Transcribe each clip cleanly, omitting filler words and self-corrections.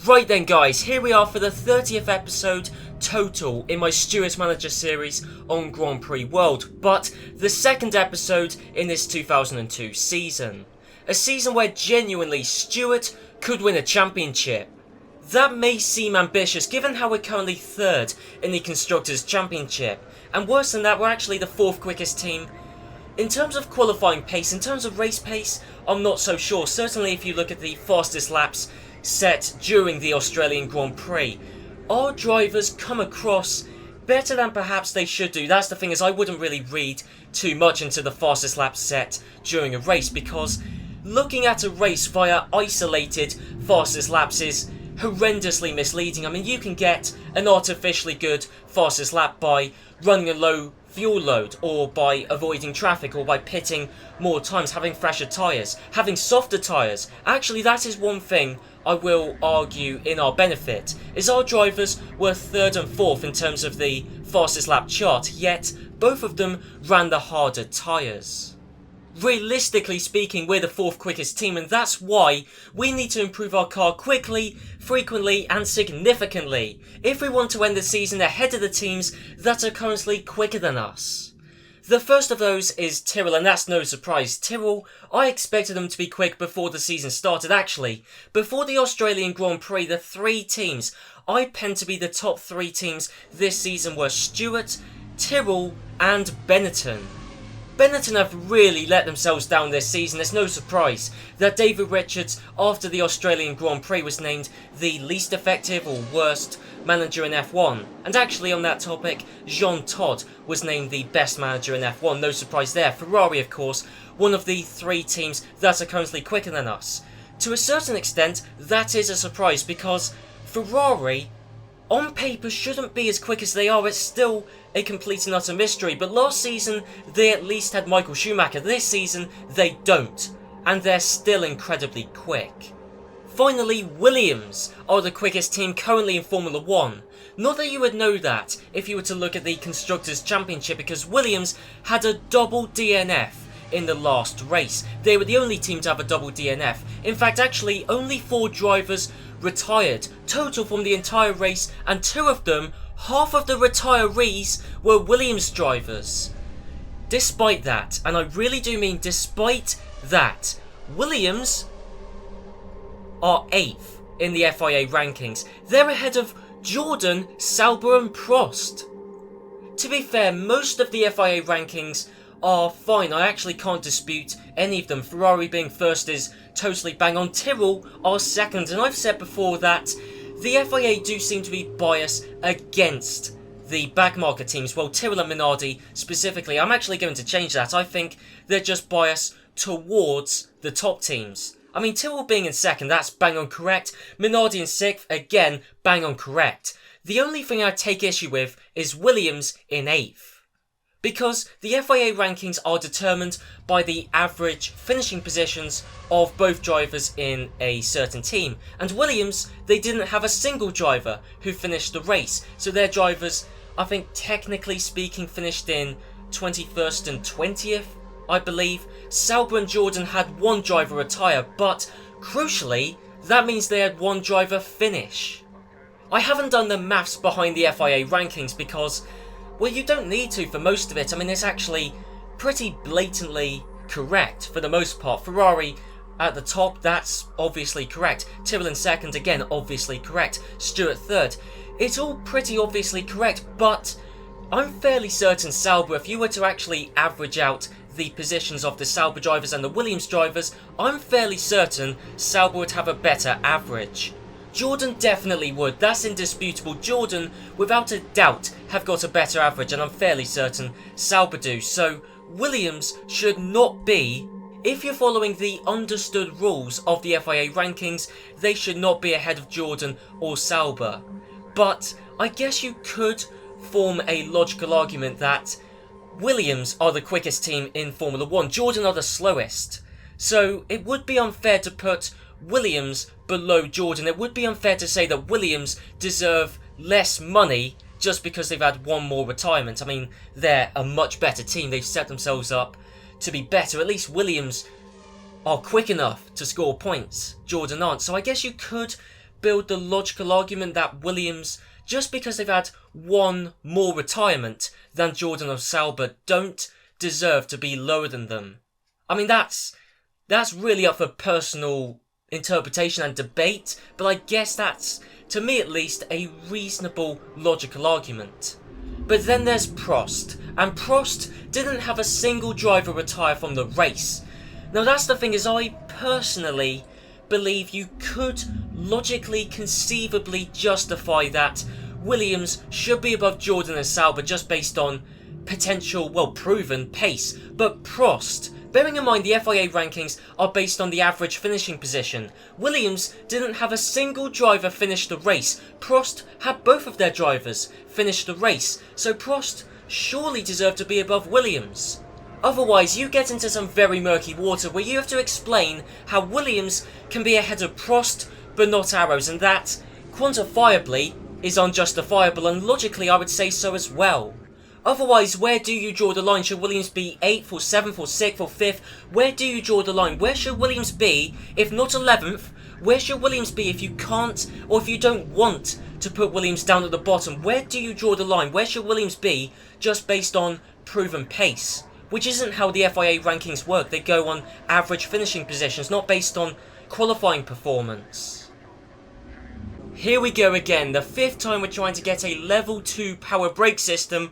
Right then guys, here we are for the 30th episode total in my Stewart Manager series on Grand Prix World, but the second episode in this 2002 season. A season where genuinely Stewart could win a championship. That may seem ambitious given how we're currently third in the Constructors' Championship, and worse than that, we're actually the fourth quickest team. In terms of qualifying pace, in terms of race pace, I'm not so sure. Certainly if you look at the fastest laps set during the Australian Grand Prix, our drivers come across better than perhaps they should do. That's the thing, is I wouldn't really read too much into the fastest lap set during a race, because looking at a race via isolated fastest laps is horrendously misleading. I mean, you can get an artificially good fastest lap by running a low fuel load, or by avoiding traffic, or by pitting more times, having fresher tyres, having softer tyres. Actually, that is one thing I will argue in our benefit, is our drivers were third and fourth in terms of the fastest lap chart, yet both of them ran the harder tyres. Realistically speaking, we're the fourth quickest team, and that's why we need to improve our car quickly, frequently and significantly if we want to end the season ahead of the teams that are currently quicker than us. The first of those is Tyrrell, and that's no surprise. Tyrrell, I expected them to be quick before the season started. Actually, before the Australian Grand Prix, the three teams I penned to be the top three teams this season were Stewart, Tyrrell and Benetton. Benetton have really let themselves down this season. It's no surprise that David Richards, after the Australian Grand Prix, was named the least effective or worst manager in F1. And actually on that topic, Jean Todt was named the best manager in F1. No surprise there. Ferrari, of course, one of the three teams that are currently quicker than us. To a certain extent, that is a surprise, because Ferrari, on paper, shouldn't be as quick as they are. It's still a complete and utter mystery, but last season they at least had Michael Schumacher. This season they don't, and they're still incredibly quick. Finally, Williams are the quickest team currently in Formula 1. Not that you would know that if you were to look at the Constructors' Championship, because Williams had a double DNF in the last race. They were the only team to have a double DNF. In fact, actually, only 4 drivers retired total from the entire race, and 2 of them, half of the retirees, were Williams drivers. Despite that, and I really do mean despite that, Williams are 8th in the FIA rankings. They're ahead of Jordan, Sauber and Prost. To be fair, most of the FIA rankings are fine. I actually can't dispute any of them. Ferrari being first is totally bang on. Tyrrell are second, and I've said before that the FIA do seem to be biased against the backmarker teams. Well, Tyrrell and Minardi specifically, I'm actually going to change that. I think they're just biased towards the top teams. I mean, Tyrrell being in second, that's bang on correct. Minardi in 6th, again, bang on correct. The only thing I take issue with is Williams in 8th. Because the FIA rankings are determined by the average finishing positions of both drivers in a certain team. And Williams, they didn't have a single driver who finished the race. So their drivers, I think technically speaking, finished in 21st and 20th, I believe. Sauber and Jordan had 1 driver retire, but crucially, that means they had 1 driver finish. I haven't done the maths behind the FIA rankings because, well, you don't need to for most of it. I mean, it's actually pretty blatantly correct for the most part. Ferrari at the top, that's obviously correct. Tyrrell in second, again, obviously correct. Stewart third. It's all pretty obviously correct, but I'm fairly certain Sauber, if you were to actually average out the positions of the Sauber drivers and the Williams drivers, I'm fairly certain Sauber would have a better average. Jordan definitely would, that's indisputable. Jordan, without a doubt, have got a better average, and I'm fairly certain Sauber do. So, Williams should not be, if you're following the understood rules of the FIA rankings, they should not be ahead of Jordan or Sauber. But I guess you could form a logical argument that Williams are the quickest team in Formula 1, Jordan are the slowest. So, it would be unfair to put Williams below Jordan. It would be unfair to say that Williams deserve less money just because they've had 1 more retirement. I mean, they're a much better team. They've set themselves up to be better. At least Williams are quick enough to score points. Jordan aren't. So I guess you could build the logical argument that Williams, just because they've had one more retirement than Jordan or Sauber, don't deserve to be lower than them. I mean, that's really up for personal interpretation and debate, but I guess that's, to me at least, a reasonable logical argument. But then there's Prost, and Prost didn't have a single driver retire from the race. Now that's the thing, is I personally believe you could logically, conceivably justify that Williams should be above Jordan and Sauber just based on potential, well, proven pace. But Prost, bearing in mind the FIA rankings are based on the average finishing position, Williams didn't have a single driver finish the race. Prost had both of their drivers finish the race, so Prost surely deserved to be above Williams. Otherwise, you get into some very murky water where you have to explain how Williams can be ahead of Prost but not Arrows, and that, quantifiably, is unjustifiable, and logically I would say so as well. Otherwise, where do you draw the line? Should Williams be 8th or 7th or 6th or 5th? Where do you draw the line? Where should Williams be if not 11th? Where should Williams be if you can't, or if you don't want to put Williams down at the bottom? Where do you draw the line? Where should Williams be just based on proven pace? Which isn't how the FIA rankings work. They go on average finishing positions, not based on qualifying performance. Here we go again, the 5th time we're trying to get a level 2 power brake system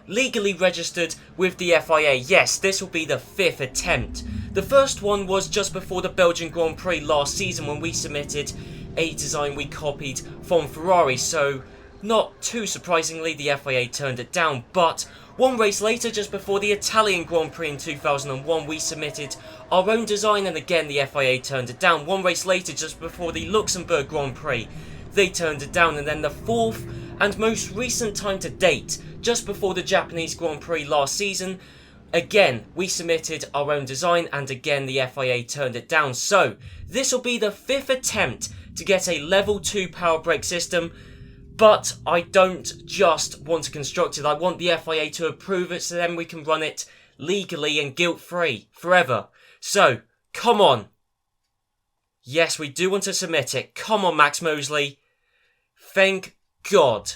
legally registered with the FIA. Yes, this will be the 5th attempt. The first one was just before the Belgian Grand Prix last season when we submitted a design we copied from Ferrari, so not too surprisingly the FIA turned it down. But one race later, just before the Italian Grand Prix in 2001, we submitted our own design and again the FIA turned it down. One race later, just before the Luxembourg Grand Prix, they turned it down. And then the 4th and most recent time to date, just before the Japanese Grand Prix last season, again we submitted our own design and again the FIA turned it down. So this will be the 5th attempt to get a level 2 power brake system, but I don't just want to construct it, I want the FIA to approve it so then we can run it legally and guilt-free forever. So come on. Yes, we do want to submit it. Come on, Max Mosley. Thank God.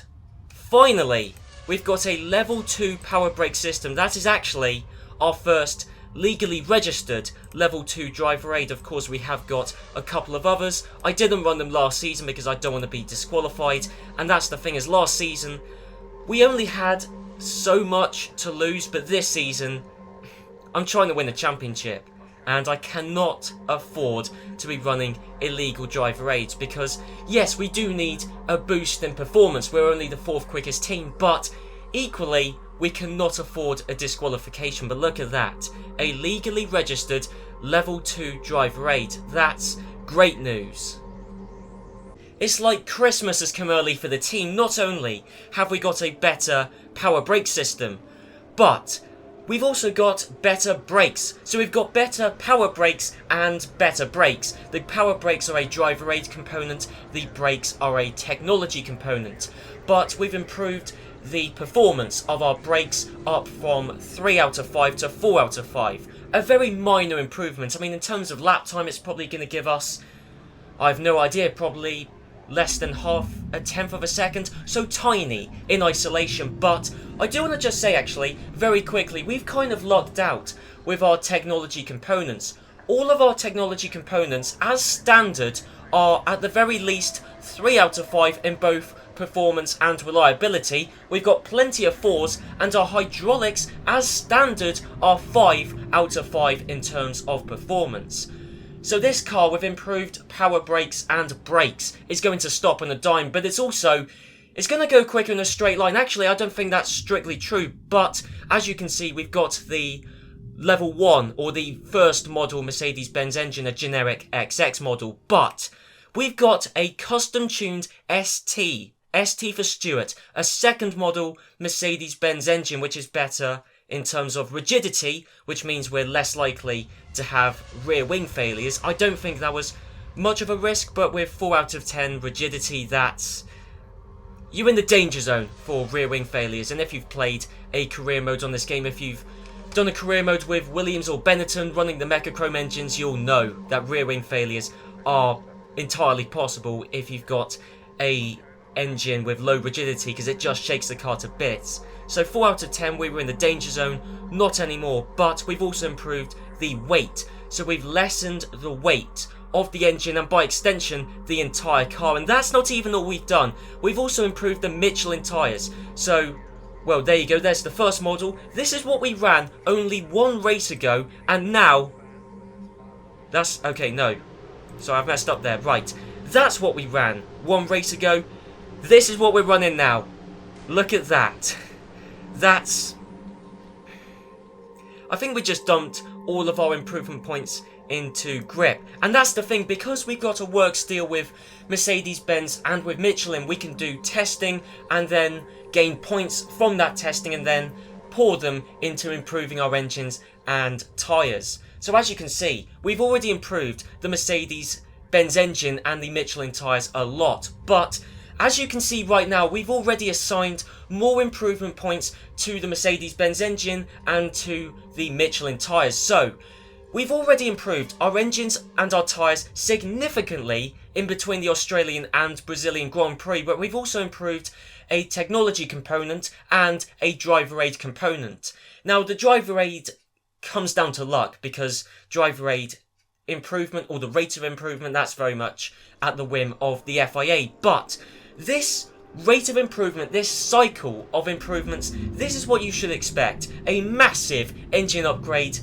Finally, we've got a level 2 power brake system. That is actually our first legally registered level 2 driver aid. Of course, we have got a couple of others. I didn't run them last season because I don't want to be disqualified. And that's the thing, is last season we only had so much to lose, but this season I'm trying to win a championship. And I cannot afford to be running illegal driver aids because, yes, we do need a boost in performance. We're only the 4th quickest team, but equally, we cannot afford a disqualification. But look at that. A legally registered level 2 driver aid. That's great news. It's like Christmas has come early for the team. Not only have we got a better power brake system, but we've also got better brakes. So we've got better power brakes and better brakes. The power brakes are a driver aid component, the brakes are a technology component. But we've improved the performance of our brakes up from 3 out of 5 to 4 out of 5. A very minor improvement. I mean, in terms of lap time, it's probably going to give us, I have no idea, probably less than half a tenth of a second, so tiny in isolation. But I do want to just say, actually, very quickly, we've kind of lucked out with our technology components. All of our technology components, as standard, are at the very least 3 out of 5 in both performance and reliability. We've got plenty of 4s, and our hydraulics, as standard, are 5 out of 5 in terms of performance. So this car with improved power brakes and brakes is going to stop on a dime, but it's going to go quicker in a straight line. Actually, I don't think that's strictly true, but as you can see, we've got the level 1 or the first model Mercedes-Benz engine, a generic XX model, but we've got a custom tuned ST for Stewart, a second model Mercedes-Benz engine, which is better in terms of rigidity, which means we're less likely to have rear wing failures. I don't think that was much of a risk, but with 4 out of 10 rigidity, that's, you're in the danger zone for rear wing failures. And if you've played a career mode on this game, if you've done a career mode with Williams or Benetton running the Mechachrome engines, you'll know that rear wing failures are entirely possible if you've got a engine with low rigidity, because it just shakes the car to bits. So 4 out of 10, we were in the danger zone, not anymore, but we've also improved the weight. So we've lessened the weight of the engine and by extension the entire car, and that's not even all we've done. We've also improved the Michelin tyres. So, well, there you go, there's the first model. This is what we ran only one race ago, and now that's okay. No, so I've messed up there. Right, that's what we ran one race ago. This is what we're running now. Look at that. That's... I think we just dumped all of our improvement points into grip. And that's the thing, because we've got a works deal with Mercedes-Benz and with Michelin, we can do testing and then gain points from that testing and then pour them into improving our engines and tyres. So as you can see, we've already improved the Mercedes-Benz engine and the Michelin tyres a lot, but as you can see right now, we've already assigned more improvement points to the Mercedes-Benz engine and to the Michelin tyres. So, we've already improved our engines and our tyres significantly in between the Australian and Brazilian Grand Prix, but we've also improved a technology component and a driver aid component. Now, the driver aid comes down to luck, because driver aid improvement, or the rate of improvement, that's very much at the whim of the FIA, but this rate of improvement, this cycle of improvements, this is what you should expect. A massive engine upgrade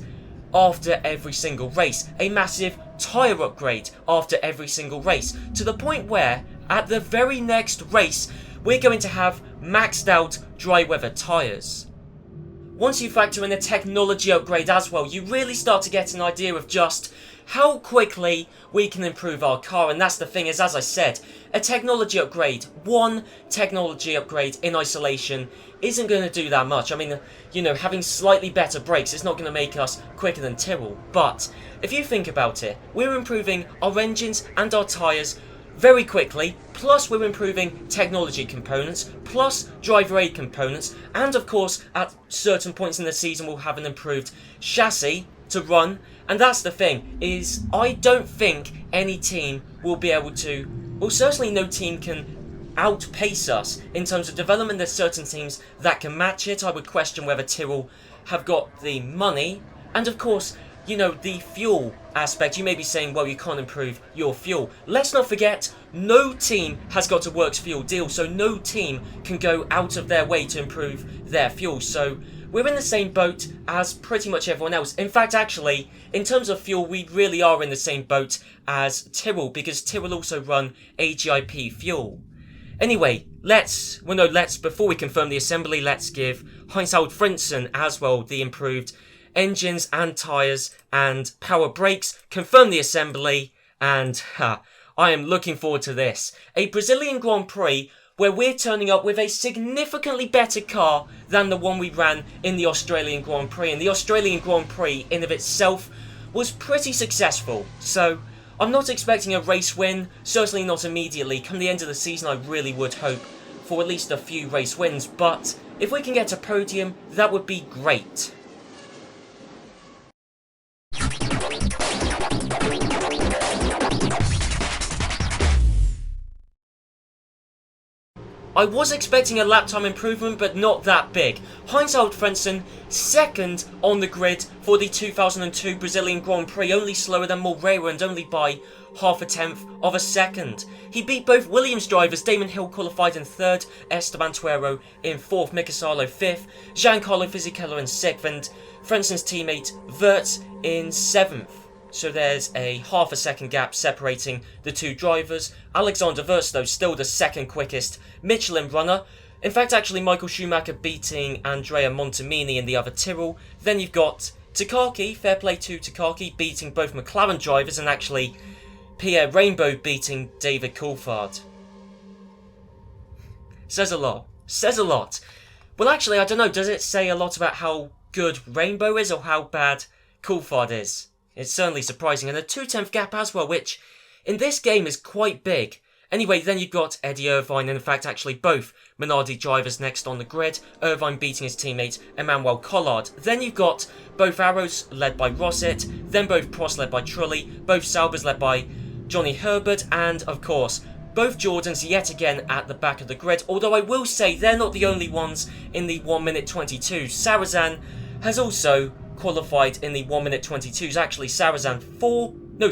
after every single race. A massive tyre upgrade after every single race. To the point where, at the very next race, we're going to have maxed out dry weather tyres. Once you factor in a technology upgrade as well, you really start to get an idea of just how quickly we can improve our car. And that's the thing is, as I said, a technology upgrade, one technology upgrade in isolation isn't going to do that much. I mean, you know, having slightly better brakes is not going to make us quicker than Tyrrell. But if you think about it, we're improving our engines and our tyres very quickly, plus we're improving technology components, plus driver aid components, and of course at certain points in the season we'll have an improved chassis to run. And that's the thing, is I don't think any team will be able to, well, certainly no team can outpace us in terms of development. There's certain teams that can match it. I would question whether Tyrrell have got the money, and of course, you know, the fuel aspect. You may be saying, well, you can't improve your fuel. Let's not forget, no team has got a works fuel deal, so no team can go out of their way to improve their fuel. So we're in the same boat as pretty much everyone else. In fact, actually, in terms of fuel, we really are in the same boat as Tyrrell, because Tyrrell also run AGIP fuel. Anyway, before we confirm the assembly, let's give Heinz-Harald Frentzen as well the improved engines and tyres and power brakes, confirm the assembly, and I am looking forward to this. A Brazilian Grand Prix where we're turning up with a significantly better car than the one we ran in the Australian Grand Prix. And the Australian Grand Prix in of itself was pretty successful. So I'm not expecting a race win, certainly not immediately. Come the end of the season, I really would hope for at least a few race wins. But if we can get a podium, that would be great. I was expecting a lap time improvement, but not that big. Heinz-Harald Frentzen, second on the grid for the 2002 Brazilian Grand Prix, only slower than Moreira and only by half a tenth of a second. He beat both Williams drivers. Damon Hill qualified in third, Esteban Tuero in fourth, Mika Salo fifth, Giancarlo Fisichella in sixth, and Frentzen's teammate Wirtz in seventh. So there's a half a second gap separating the two drivers. Alexander Wirtz, though, still the second quickest Michelin runner. In fact, actually, Michael Schumacher beating Andrea Montemini in the other Tyrrell. Then you've got Takaki, fair play to Takaki, beating both McLaren drivers, and actually Pierre Rainbow beating David Coulthard. Says a lot. Says a lot. Well, actually, I don't know, does it say a lot about how good Rainbow is or how bad Coulthard is? It's certainly surprising, and a 2/10 gap as well, which in this game is quite big. Anyway, then you've got Eddie Irvine, and in fact actually both Minardi drivers next on the grid, Irvine beating his teammate Emmanuel Collard. Then you've got both Arrows led by Rosset, then both Prost led by Trulli, both Saubers led by Johnny Herbert, and of course, both Jordans yet again at the back of the grid, although I will say they're not the only ones in the 1 minute 22. Sarazan has also qualified in the 1 minute 22s. Actually, Sarazan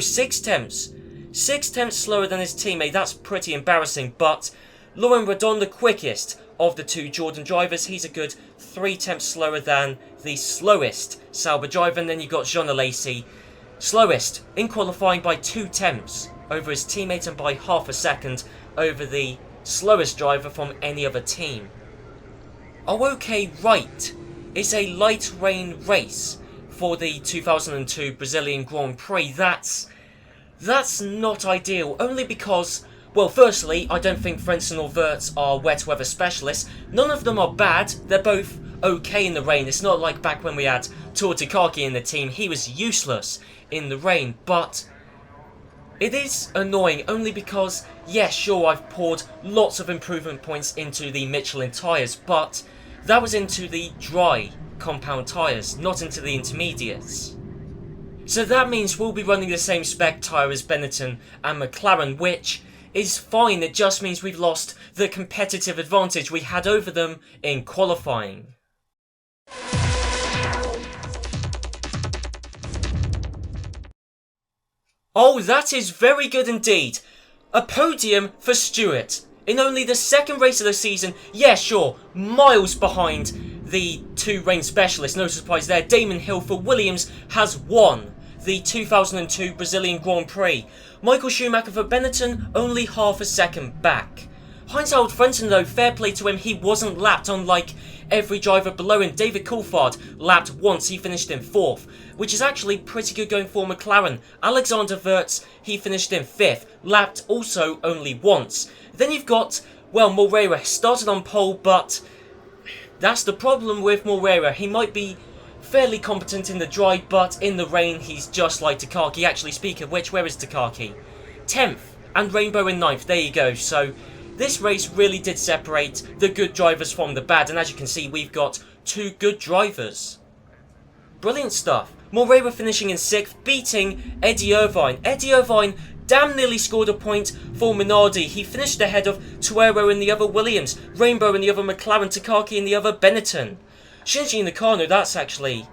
6 tenths. 6 tenths slower than his teammate. That's pretty embarrassing, but Laurent Redon, the quickest of the two Jordan drivers, he's a good 3 tenths slower than the slowest Sauber driver, and then you've got Jean Alesi, slowest in qualifying by 2 tenths over his teammate and by half a second over the slowest driver from any other team. Oh, okay, right. It's a light rain race for the 2002 Brazilian Grand Prix. That's not ideal, only because, well, firstly, I don't think Frentzen or Wirtz are wet weather specialists. None of them are bad. They're both okay in the rain. It's not like back when we had Tor Takaki in the team. He was useless in the rain, but it is annoying only because, yeah, sure, I've poured lots of improvement points into the Michelin tyres, but that was into the dry compound tyres, not into the intermediates. So that means we'll be running the same spec tyre as Benetton and McLaren, which is fine. It just means we've lost the competitive advantage we had over them in qualifying. Oh, that is very good indeed. A podium for Stewart in only the second race of the season. Yeah, sure, miles behind the two rain specialists. No surprise there. Damon Hill for Williams has won the 2002 Brazilian Grand Prix. Michael Schumacher for Benetton only half a second back. Heinz-Harald Frentzen, though, fair play to him, he wasn't lapped, unlike every driver below him. David Coulthard lapped once, he finished in 4th, which is actually pretty good going for McLaren. Alexander Wirtz, he finished in 5th, lapped also only once. Then you've got, well, Moreira started on pole, but that's the problem with Moreira. He might be fairly competent in the dry, but in the rain, he's just like Takaki. Actually, speaking of which, where is Takaki? 10th, and Rainbow in 9th. There you go. So this race really did separate the good drivers from the bad, and as you can see, we've got two good drivers. Brilliant stuff. Moreira finishing in 6th, beating Eddie Irvine. Eddie Irvine damn nearly scored a point for Minardi. He finished ahead of Tuero in the other Williams, Rainbow in the other McLaren, Takaki in the other Benetton. Shinji Nakano, that's actually,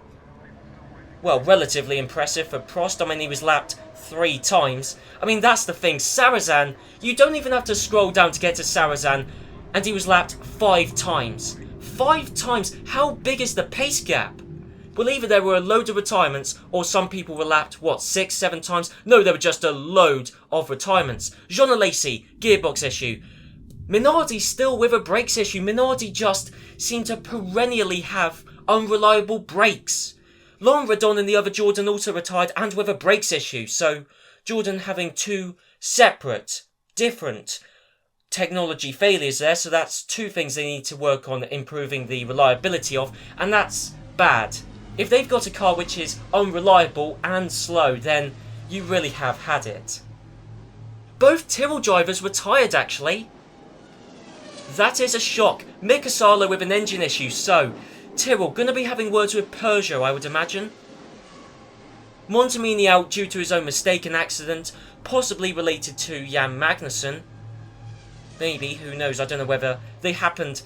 well, relatively impressive for Prost. I mean, he was lapped 3 times. I mean, that's the thing. Sarazan, you don't even have to scroll down to get to Sarazan, and he was lapped 5 times. 5 times? How big is the pace gap? Well, either there were a load of retirements, or some people were lapped, what, 6, 7 times? No, there were just a load of retirements. Jean Alesi, gearbox issue. Minardi still with a brakes issue. Minardi just seemed to perennially have unreliable brakes. Laurent Redon and the other Jordan also retired and with a brakes issue. So Jordan having 2 separate, different technology failures there. So that's 2 things they need to work on improving the reliability of. And that's bad. If they've got a car which is unreliable and slow, then you really have had it. Both Tyrrell drivers retired actually. That is a shock. Mika Salo with an engine issue, so Tyrrell going to be having words with Peugeot, I would imagine. Montemini out due to his own mistake and accident, possibly related to Jan Magnussen. Maybe, who knows, I don't know whether they happened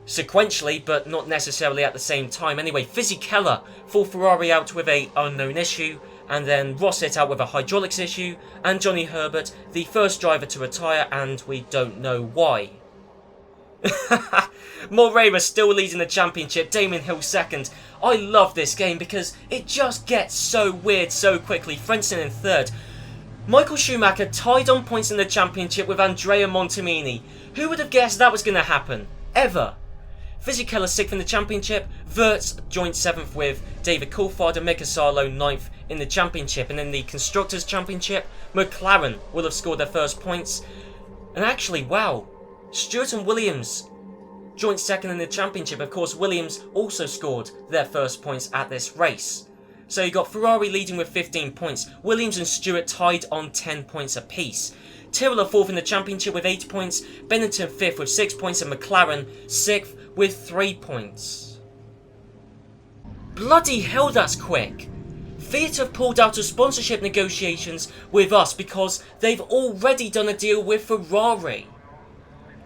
sequentially, but not necessarily at the same time. Anyway, Fisichella for Ferrari out with a unknown issue, and then Rosset out with a hydraulics issue, and Johnny Herbert, the first driver to retire, and we don't know why. Moreira still leading the championship, Damon Hill second. I love this game because it just gets so weird so quickly. Frentzen in 3rd. Michael Schumacher tied on points in the championship with Andrea Montemini. Who would have guessed that was going to happen? Ever. Fisichella 6th in the championship. Wirtz joint 7th with David Coulthard and Mika Salo 9th in the championship. And in the Constructors' Championship, McLaren will have scored their first points. And actually, wow, Stewart and Williams joint 2nd in the championship. Of course, Williams also scored their first points at this race. So you got Ferrari leading with 15 points. Williams and Stewart tied on 10 points apiece. Tyrrell are 4th in the championship with 8 points. Benetton 5th with 6 points. And McLaren 6th with 3 points. Bloody hell, that's quick. Fiat have pulled out of sponsorship negotiations with us because they've already done a deal with Ferrari.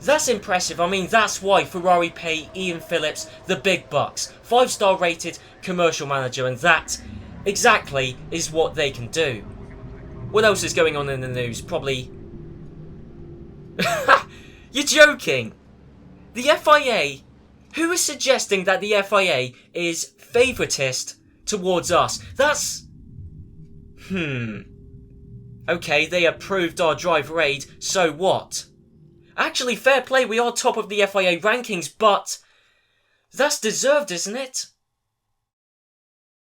That's impressive. I mean, that's why Ferrari pay Ian Phillips the big bucks. 5-star rated commercial manager, and that exactly is what they can do. What else is going on in the news? Probably... You're joking! The FIA... Who is suggesting that the FIA is favouritist towards us? That's... Okay, they approved our driver aid, so what? Actually, fair play, we are top of the FIA rankings, but... That's deserved, isn't it?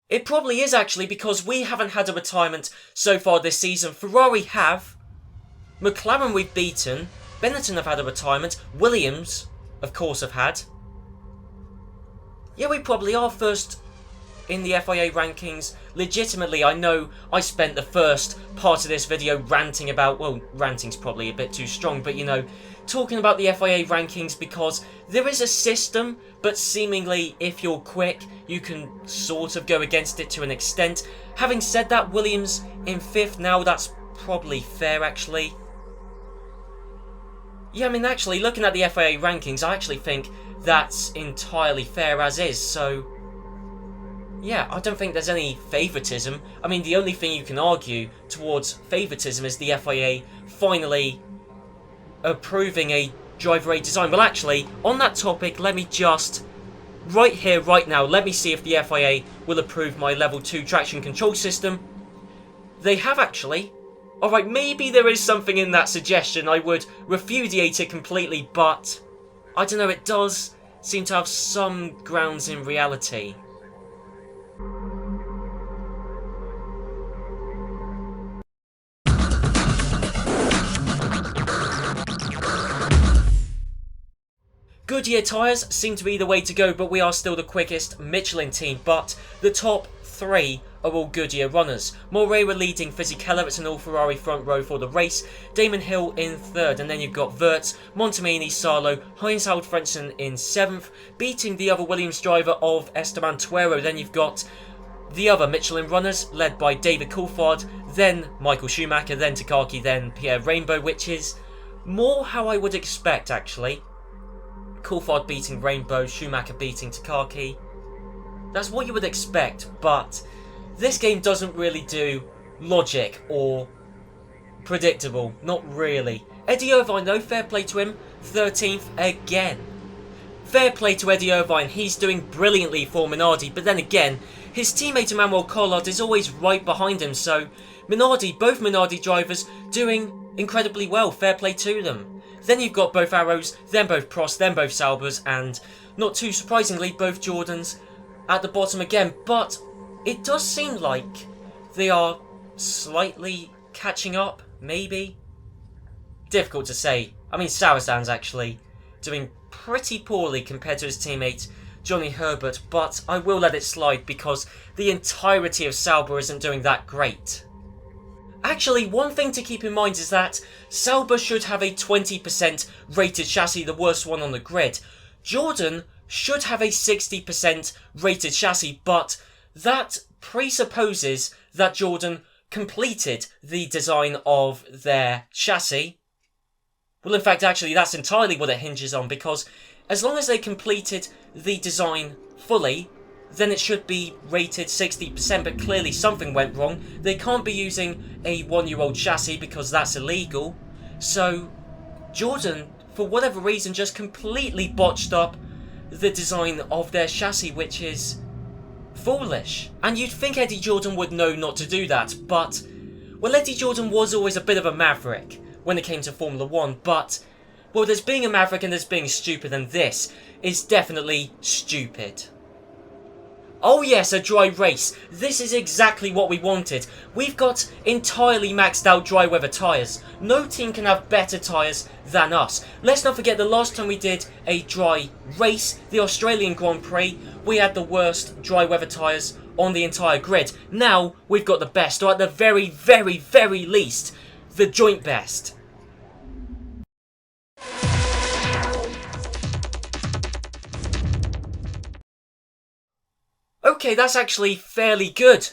It probably is, actually, because we haven't had a retirement so far this season. Ferrari have. McLaren we've beaten. Benetton have had a retirement. Williams, of course, have had. Yeah, we probably are first in the FIA rankings. Legitimately, I know I spent the first part of this video ranting about... Well, ranting's probably a bit too strong, but you know... Talking about the FIA rankings because there is a system, but seemingly if you're quick, you can sort of go against it to an extent. Having said that, Williams in 5th now, that's probably fair actually. Yeah, I mean actually, looking at the FIA rankings, I actually think that's entirely fair as is, so... Yeah, I don't think there's any favouritism. I mean, the only thing you can argue towards favouritism is the FIA finally approving a driver aid design. Well, actually, on that topic, let me just, right here, right now, let me see if the FIA will approve my level 2 traction control system. They have actually. Alright, maybe there is something in that suggestion. I would repudiate it completely, but I don't know, it does seem to have some grounds in reality. Goodyear tyres seem to be the way to go, but we are still the quickest Michelin team. But the top 3 are all Goodyear runners. Moreira leading Fisichella, it's an all Ferrari front row for the race. Damon Hill in 3rd, and then you've got Wirtz, Montemini, Sarlo, Heinz Frentzen in 7th, beating the other Williams driver of Esteban Tuero. Then you've got the other Michelin runners, led by David Coulthard, then Michael Schumacher, then Takaki, then Pierre Rainbow, which is more how I would expect actually. Coulthard beating Rainbow, Schumacher beating Takaki. That's what you would expect, but this game doesn't really do logic or predictable. Not really. Eddie Irvine though, fair play to him. 13th again. Fair play to Eddie Irvine, he's doing brilliantly for Minardi, but then again, his teammate Emmanuel Collard is always right behind him, so Minardi, both Minardi drivers, doing incredibly well. Fair play to them. Then you've got both Arrows, then both Prost, then both Saubers, and not too surprisingly, both Jordans at the bottom again. But it does seem like they are slightly catching up, maybe? Difficult to say. I mean, Sarrazan's actually doing pretty poorly compared to his teammate Johnny Herbert, but I will let it slide because the entirety of Sauber isn't doing that great. Actually, one thing to keep in mind is that Sauber should have a 20% rated chassis, the worst one on the grid. Jordan should have a 60% rated chassis, but that presupposes that Jordan completed the design of their chassis. Well, in fact, actually, that's entirely what it hinges on, because as long as they completed the design fully, then it should be rated 60%, but clearly something went wrong. They can't be using a 1-year-old chassis because that's illegal. So Jordan, for whatever reason, just completely botched up the design of their chassis, which is foolish. And you'd think Eddie Jordan would know not to do that, but, well, Eddie Jordan was always a bit of a maverick when it came to Formula 1, but, well, there's being a maverick and there's being stupid, and this is definitely stupid. Oh yes, a dry race. This is exactly what we wanted. We've got entirely maxed out dry weather tyres. No team can have better tyres than us. Let's not forget the last time we did a dry race, the Australian Grand Prix, we had the worst dry weather tyres on the entire grid. Now we've got the best, or at the very, very, very least, the joint best. Okay, that's actually fairly good.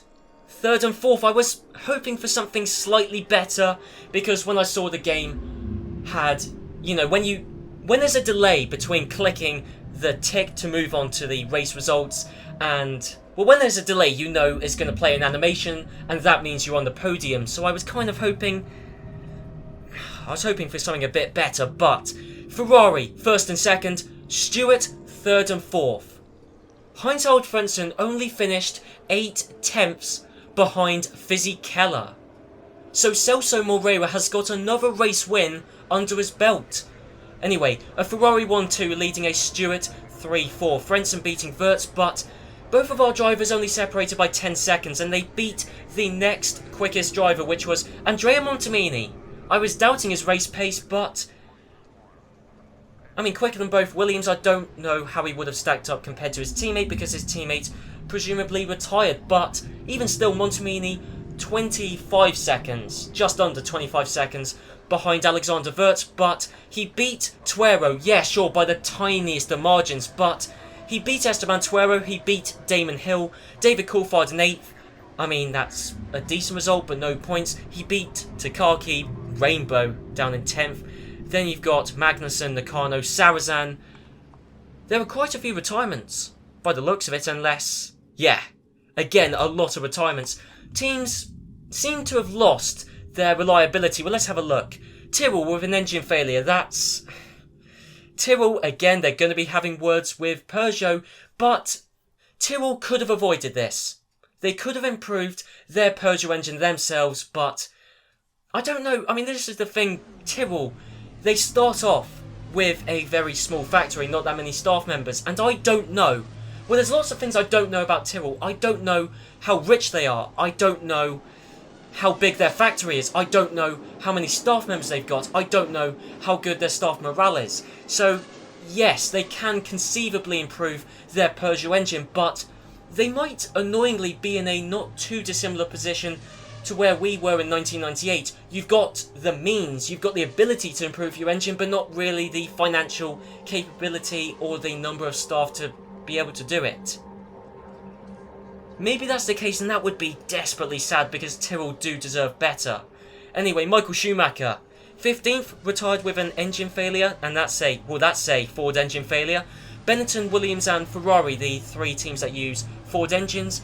third and fourth. I was hoping for something slightly better, because when I saw the game had, you know, when there's a delay between clicking the tick to move on to the race results, and, well, when there's a delay, you know it's going to play an animation, and that means you're on the podium. So I was kind of hoping for something a bit better, but Ferrari first and second, Stewart third and fourth. Heinz-Harald Frentzen only finished 8/10 behind Fisichella. So Celso Moreira has got another race win under his belt. Anyway, a Ferrari 1-2 leading a Stewart 3-4. Frentzen beating Wirtz, but both of our drivers only separated by 10 seconds, and they beat the next quickest driver, which was Andrea Montemini. I was doubting his race pace, but I mean, quicker than both. Williams, I don't know how he would have stacked up compared to his teammate, because his teammate presumably retired, but even still, Montemini 25 seconds, just under 25 seconds behind Alexander Wirtz, but he beat Tuero, yeah, sure, by the tiniest of margins, but he beat Esteban Tuero, he beat Damon Hill, David Coulthard in 8th. I mean, that's a decent result, but no points. He beat Takaki, Rainbow down in 10th. Then you've got Magnussen, Nakano, Sarazan. There were quite a few retirements, by the looks of it, unless, yeah, again, a lot of retirements. Teams seem to have lost their reliability. Well, let's have a look. Tyrrell with an engine failure. That's Tyrrell, again, they're going to be having words with Peugeot, but Tyrrell could have avoided this. They could have improved their Peugeot engine themselves, but I don't know. I mean, this is the thing. Tyrrell, they start off with a very small factory, not that many staff members, and I don't know. Well, there's lots of things I don't know about Tyrrell. I don't know how rich they are. I don't know how big their factory is. I don't know how many staff members they've got. I don't know how good their staff morale is. So, yes, they can conceivably improve their Peugeot engine, but they might annoyingly be in a not too dissimilar position to where we were in 1998. You've got the means, you've got the ability to improve your engine, but not really the financial capability or the number of staff to be able to do it. Maybe that's the case, and that would be desperately sad, because Tyrrell do deserve better. Anyway, Michael Schumacher, 15th, retired with an engine failure, and that's a Ford engine failure. Benetton, Williams and Ferrari, the three teams that use Ford engines.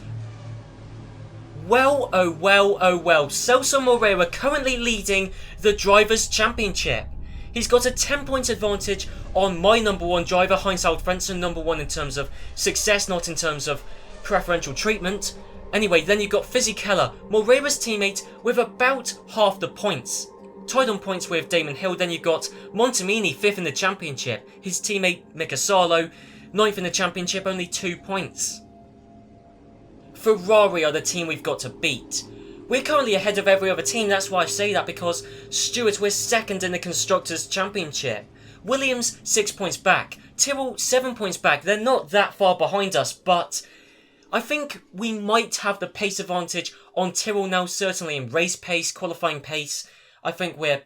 Well, oh well, oh well. Celso Moreira currently leading the Drivers' Championship. He's got a 10-point advantage on my number one driver, Heinz-Harald Frentzen, number one in terms of success, not in terms of preferential treatment. Anyway, then you've got Fisichella, Moreira's teammate, with about half the points. Tied on points with Damon Hill. Then you've got Montemini, 5th in the championship. His teammate, Mika Salo, 9th in the championship, only 2 points. Ferrari are the team we've got to beat. We're currently ahead of every other team. That's why I say that, because Stewart, we're 2nd in the Constructors' Championship. Williams, 6 points back. Tyrrell, 7 points back. They're not that far behind us, but I think we might have the pace advantage on Tyrrell now, certainly in race pace, qualifying pace. I think we're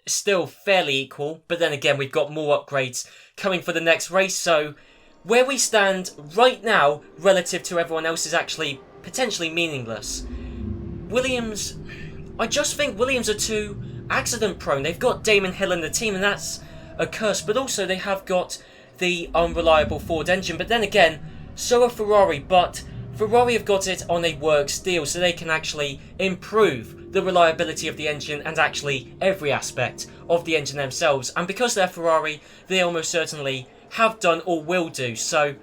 still fairly equal, but then again, we've got more upgrades coming for the next race, so where we stand right now relative to everyone else is actually potentially meaningless. Williams, I just think Williams are too accident prone. They've got Damon Hill in the team, and that's a curse, but also they have got the unreliable Ford engine. But then again, so are Ferrari, but Ferrari have got it on a works deal, so they can actually improve the reliability of the engine and actually every aspect of the engine themselves. And because they're Ferrari, they almost certainly have done or will do. So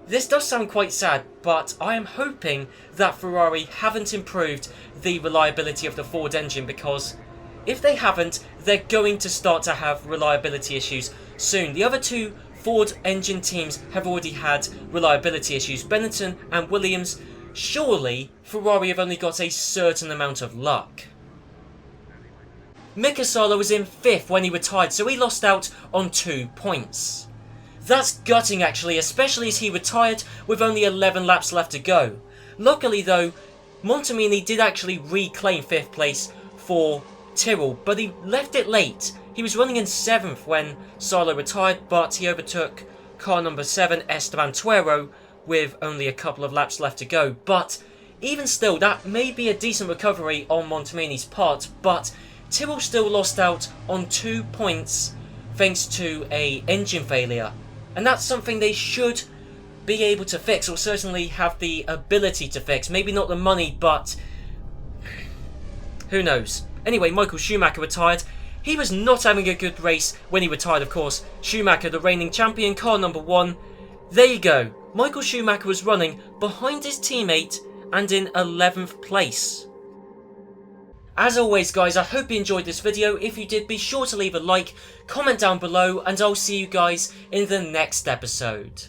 this does sound quite sad, but I am hoping that Ferrari haven't improved the reliability of the Ford engine, because if they haven't, they're going to start to have reliability issues soon. The other two Ford engine teams have already had reliability issues, Benetton and Williams. Surely Ferrari have only got a certain amount of luck. Mika Salo was in 5th when he retired, so he lost out on 2 points. That's gutting actually, especially as he retired with only 11 laps left to go. Luckily though, Montemini did actually reclaim 5th place for Tyrrell, but he left it late. He was running in 7th when Salo retired, but he overtook car number 7, Esteban Tuero, with only a couple of laps left to go. But even still, that may be a decent recovery on Montemini's part, but Tyrrell still lost out on 2 points thanks to an engine failure. And that's something they should be able to fix, or certainly have the ability to fix. Maybe not the money, but who knows. Anyway, Michael Schumacher retired. He was not having a good race when he retired, of course. Schumacher, the reigning champion, car number 1. There you go. Michael Schumacher was running behind his teammate and in 11th place. As always, guys, I hope you enjoyed this video. If you did, be sure to leave a like, comment down below, and I'll see you guys in the next episode.